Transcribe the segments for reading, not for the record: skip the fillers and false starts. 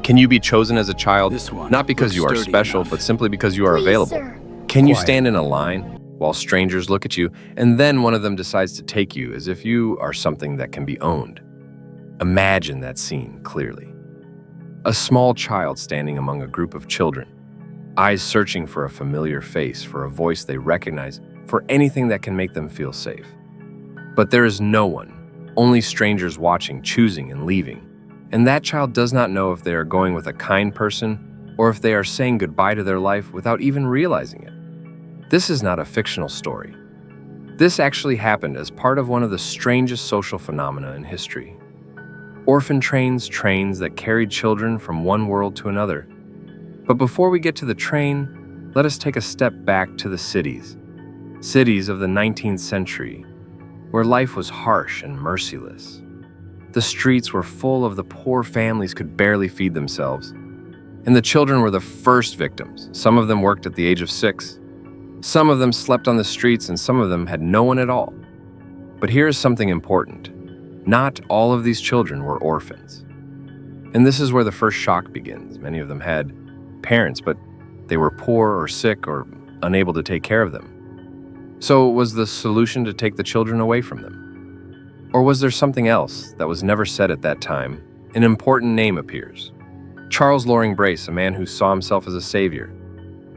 Can you be chosen as a child, This one not because looks you are sturdy special, enough. but simply because you are Please, available? sir. Can you Quiet. stand in a line while strangers look at you, and then one of them decides to take you as if you are something that can be owned? Imagine that scene clearly. A small child standing among a group of children, eyes searching for a familiar face, for a voice they recognize, for anything that can make them feel safe. But there is no one, only strangers watching, choosing, and leaving. And that child does not know if they are going with a kind person or if they are saying goodbye to their life without even realizing it. This is not a fictional story. This actually happened as part of one of the strangest social phenomena in history. Orphan trains that carried children from one world to another. But before we get to the train, let us take a step back to the cities. Cities of the 19th century, where life was harsh and merciless. The streets were full of the poor families could barely feed themselves. And the children were the first victims. Some of them worked at the age of 6. Some of them slept on the streets, and some of them had no one at all. But here is something important. Not all of these children were orphans. And this is where the first shock begins. Many of them had parents, but they were poor or sick or unable to take care of them. So was the solution to take the children away from them? Or was there something else that was never said at that time? An important name appears. Charles Loring Brace, a man who saw himself as a savior.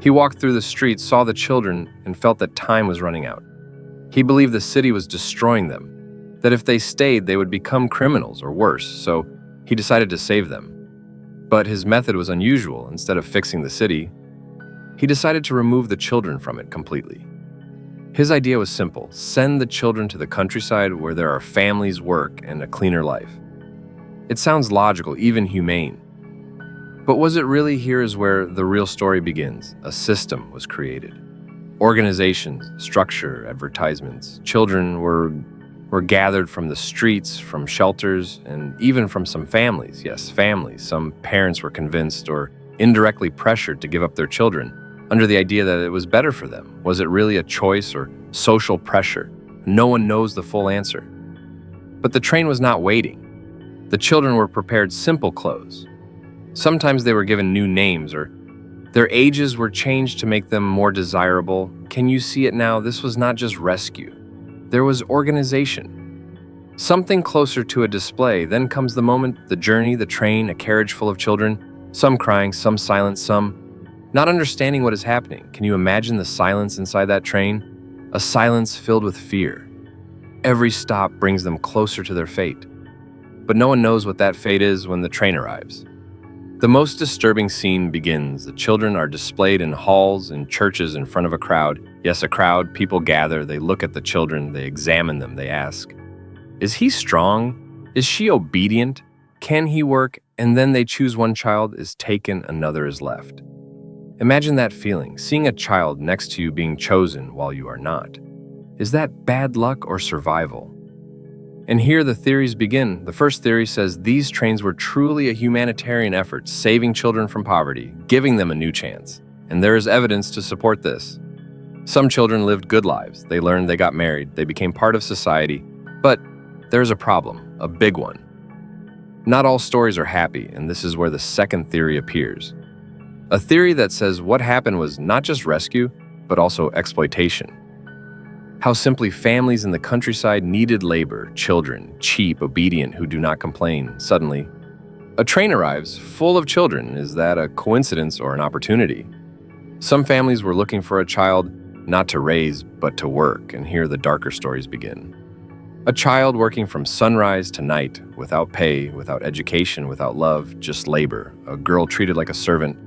He walked through the streets, saw the children, and felt that time was running out. He believed the city was destroying them, that if they stayed, they would become criminals or worse, so he decided to save them. But his method was unusual. Instead of fixing the city, he decided to remove the children from it completely. His idea was simple: send the children to the countryside where there are families, work, and a cleaner life. It sounds logical, even humane. But was it really? Here is where the real story begins. A system was created. Organizations, structure, advertisements. Children were gathered from the streets, from shelters, and even from some families. Yes, families. Some parents were convinced or indirectly pressured to give up their children under the idea that it was better for them. Was it really a choice or social pressure? No one knows the full answer. But the train was not waiting. The children were prepared simple clothes. Sometimes they were given new names, or their ages were changed to make them more desirable. Can you see it now? This was not just rescue. There was organization. Something closer to a display. Then comes the moment, the journey, the train, a carriage full of children, some crying, some silent, some not understanding what is happening. Can you imagine the silence inside that train? A silence filled with fear. Every stop brings them closer to their fate. But no one knows what that fate is when the train arrives. The most disturbing scene begins. The children are displayed in halls and churches in front of a crowd. Yes, a crowd. People gather. They look at the children. They examine them. They ask, is he strong? Is she obedient? Can he work? And then they choose. One child is taken, another is left. Imagine that feeling, seeing a child next to you being chosen while you are not. Is that bad luck or survival? And here the theories begin. The first theory says these trains were truly a humanitarian effort, saving children from poverty, giving them a new chance. And there is evidence to support this. Some children lived good lives. They learned, they got married, they became part of society. But there's a problem, a big one. Not all stories are happy, and this is where the second theory appears. A theory that says what happened was not just rescue, but also exploitation. How simply families in the countryside needed labor, children, cheap, obedient, who do not complain. Suddenly, a train arrives full of children. Is that a coincidence or an opportunity? Some families were looking for a child not to raise, but to work, and here the darker stories begin. A child working from sunrise to night, without pay, without education, without love, just labor. A girl treated like a servant.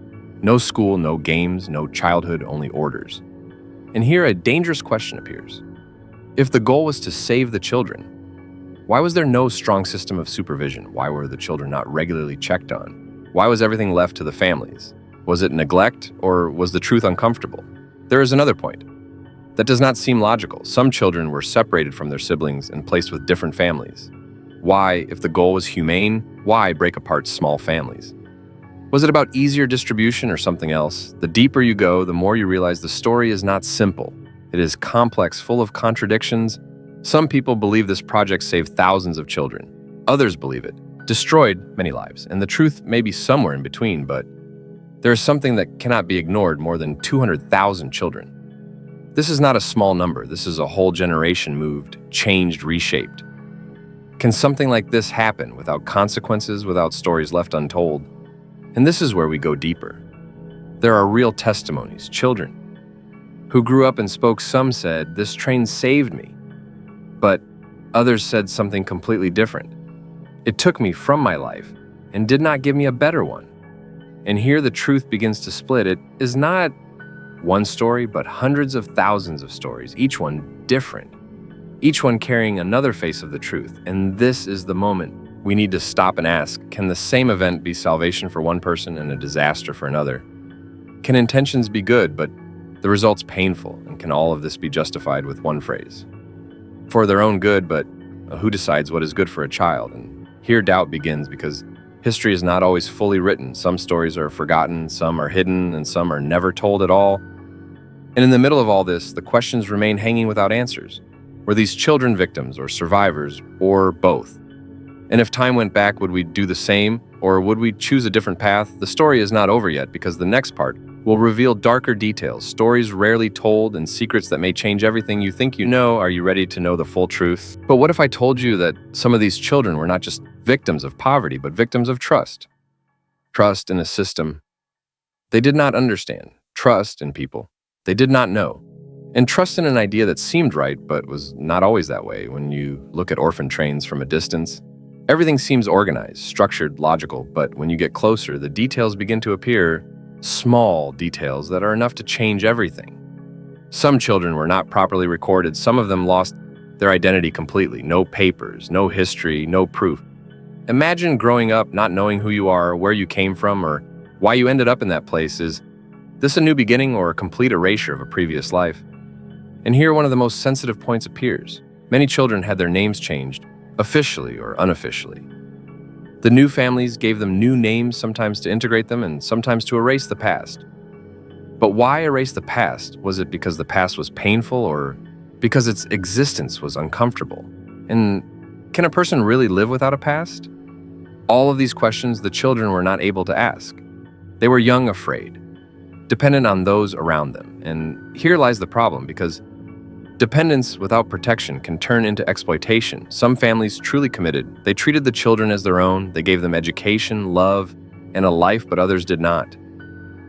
No school, no games, no childhood, only orders. And here a dangerous question appears. If the goal was to save the children, why was there no strong system of supervision? Why were the children not regularly checked on? Why was everything left to the families? Was it neglect, or was the truth uncomfortable? There is another point. That does not seem logical. Some children were separated from their siblings and placed with different families. Why, if the goal was humane, why break apart small families? Was it about easier distribution or something else? The deeper you go, the more you realize the story is not simple. It is complex, full of contradictions. Some people believe this project saved thousands of children. Others believe it destroyed many lives, and the truth may be somewhere in between, but there is something that cannot be ignored: more than 200,000 children. This is not a small number. This is a whole generation moved, changed, reshaped. Can something like this happen without consequences, without stories left untold? And this is where we go deeper. There are real testimonies, children who grew up and spoke. Some said, "This train saved me," but others said something completely different. "It took me from my life and did not give me a better one." And here the truth begins to split. It is not one story, but hundreds of thousands of stories, each one different, each one carrying another face of the truth. And this is the moment we need to stop and ask, can the same event be salvation for one person and a disaster for another? Can intentions be good, but the results painful? And can all of this be justified with one phrase? For their own good, but who decides what is good for a child? And here doubt begins, because history is not always fully written. Some stories are forgotten, some are hidden, and some are never told at all. And in the middle of all this, the questions remain hanging without answers. Were these children victims or survivors, or both? And if time went back, would we do the same, or would we choose a different path? The story is not over yet, because the next part will reveal darker details, stories rarely told, and secrets that may change everything you think you know. Are you ready to know the full truth? But what if I told you that some of these children were not just victims of poverty, but victims of trust? Trust in a system they did not understand. Trust in people they did not know. And trust in an idea that seemed right, but was not always that way. When you look at Orphan Trains from a distance, everything seems organized, structured, logical. But when you get closer, the details begin to appear, small details that are enough to change everything. Some children were not properly recorded. Some of them lost their identity completely. No papers, no history, no proof. Imagine growing up not knowing who you are, where you came from, or why you ended up in that place. Is this a new beginning or a complete erasure of a previous life? And here one of the most sensitive points appears. Many children had their names changed, officially or unofficially. The new families gave them new names, sometimes to integrate them and sometimes to erase the past. But why erase the past? Was it because the past was painful, or because its existence was uncomfortable? And can a person really live without a past? All of these questions the children were not able to ask. They were young, afraid, dependent on those around them. And here lies the problem, because dependence without protection can turn into exploitation. Some families truly committed. They treated the children as their own. They gave them education, love, and a life, but others did not.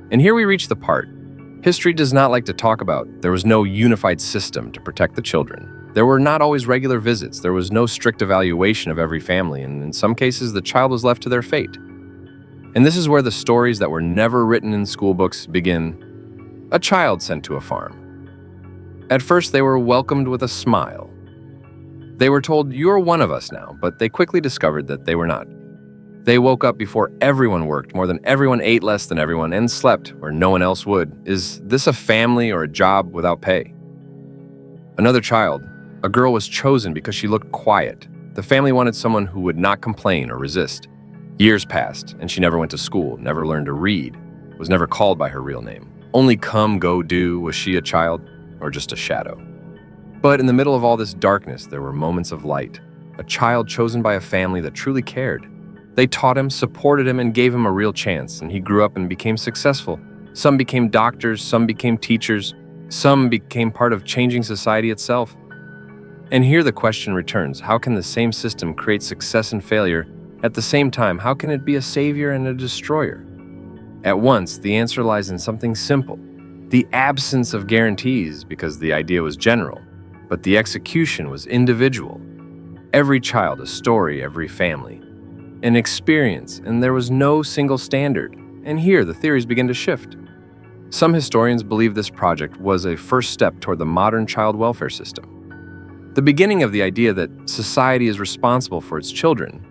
And here we reach the part history does not like to talk about. There was no unified system to protect the children. There were not always regular visits. There was no strict evaluation of every family. And in some cases, the child was left to their fate. And this is where the stories that were never written in school books begin. A child sent to a farm. At first, they were welcomed with a smile. They were told, "You're one of us now," but they quickly discovered that they were not. They woke up before everyone worked, more than everyone, ate less than everyone, and slept where no one else would. Is this a family or a job without pay? Another child, a girl, was chosen because she looked quiet. The family wanted someone who would not complain or resist. Years passed, and she never went to school, never learned to read, was never called by her real name. Only come, go, do. Was she a child or just a shadow? But in the middle of all this darkness, there were moments of light. A child chosen by a family that truly cared. They taught him, supported him, and gave him a real chance, and he grew up and became successful. Some became doctors, some became teachers, some became part of changing society itself. And here the question returns: how can the same system create success and failure at the same time? How can it be a savior and a destroyer at once? The answer lies in something simple: the absence of guarantees, because the idea was general, but the execution was individual. Every child a story, every family an experience, and there was no single standard. And here the theories begin to shift. Some historians believe this project was a first step toward the modern child welfare system, the beginning of the idea that society is responsible for its children.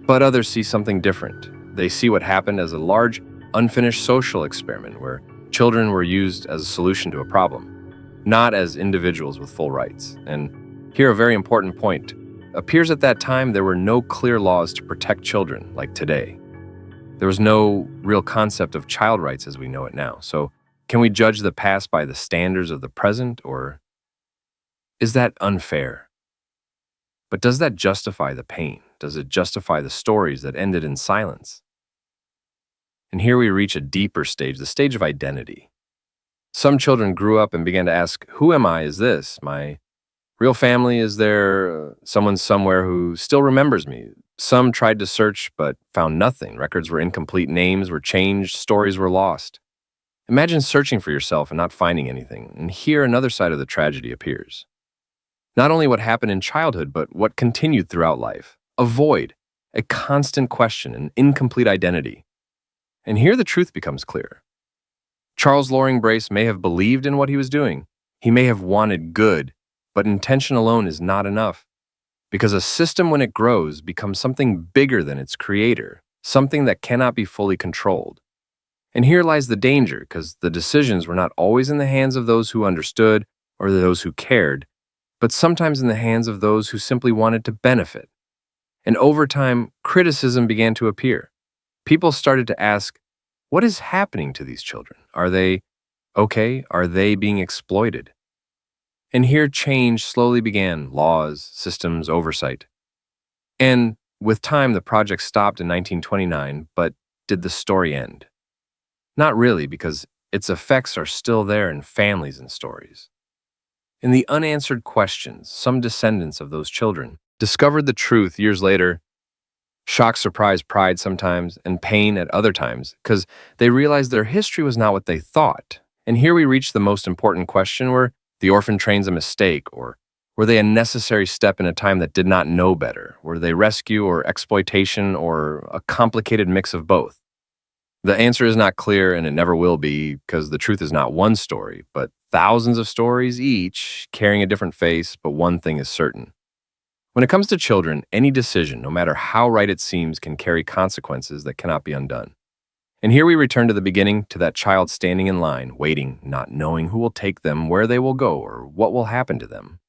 But others see something different. They see what happened as a large, unfinished social experiment where children were used as a solution to a problem, not as individuals with full rights. And here a very important point. Appears at that time there were no clear laws to protect children like today. There was no real concept of child rights as we know it now. So can we judge the past by the standards of the present, or is that unfair? But does that justify the pain? does it justify the stories that ended in silence? And here we reach a deeper stage, the stage of identity. Some children grew up and began to ask, who am I? Is this my real family? Is there someone somewhere who still remembers me? Some tried to search but found nothing. Records were incomplete, names were changed, stories were lost. Imagine searching for yourself and not finding anything. And here another side of the tragedy appears. Not only what happened in childhood, but what continued throughout life. A void, a constant question, an incomplete identity. And here the truth becomes clear. Charles Loring Brace may have believed in what he was doing. He may have wanted good, but intention alone is not enough. Because a system, when it grows, becomes something bigger than its creator, something that cannot be fully controlled. And here lies the danger, because the decisions were not always in the hands of those who understood or those who cared, but sometimes in the hands of those who simply wanted to benefit. And over time, criticism began to appear. People started to ask, what is happening to these children? Are they okay? Are they being exploited? And here change slowly began, laws, systems, oversight. And with time, the project stopped in 1929, but did the story end? Not really, because its effects are still there in families and stories. In the unanswered questions, some descendants of those children discovered the truth years later. Shock, surprise, pride sometimes, and pain at other times, because they realized their history was not what they thought. And here we reach the most important question: were the orphan trains a mistake, or were they a necessary step in a time that did not know better? Were they rescue or exploitation, or a complicated mix of both? The answer is not clear, and it never will be, because the truth is not one story, but thousands of stories, each carrying a different face. But one thing is certain. When it comes to children, any decision, no matter how right it seems, can carry consequences that cannot be undone. And here we return to the beginning, to that child standing in line, waiting, not knowing who will take them, where they will go, or what will happen to them.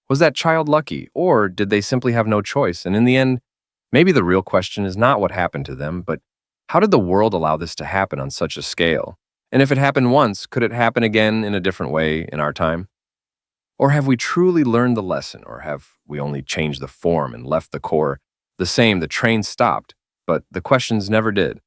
Was that child lucky, or did they simply have no choice? And in the end, maybe the real question is not what happened to them, but how did the world allow this to happen on such a scale? And if it happened once, could it happen again in a different way in our time? Or have we truly learned the lesson, or have we only changed the form and left the core the same? The train stopped, but the questions never did.